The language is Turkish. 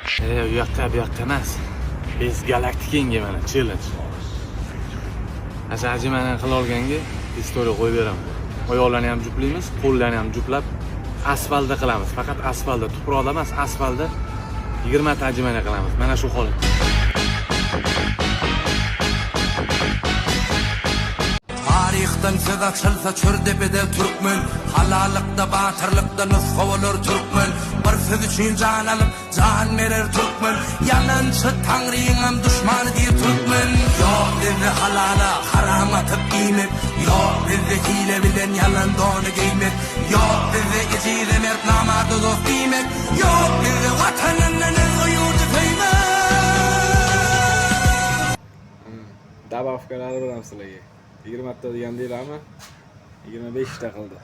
U yoqqa bu yoqqa emas. Biz galaktikinga mana challenge. Asa ajimani qila olganga istoriya qo'yib beraman. Oyoqlarni ham juplaymiz, qo'llarni ham juplab asfaltda qilamiz. Faqat asfaltda, tuproqda emas, asfaltda 20 ta ajimani qilamiz. Mana shu holat. Tarixten söz açılsa çördepede Türkmen, halalıkta batırlıkta nüfka olur Türkmen. Bir söz için can alıp can verir Türkmen, yalancı tanrıyın hem düşmanı diye Türkmen. Yok dedi halala haram atıp giymek, yok dedi hile bilen yalan donu giymek, yok dedi gecede mert namadı dost giymek, yok dedi vatanının yurdu kıymek. Dabavkalar bilan sizlarga 20 ta degan deylar ama 25 ta qildi.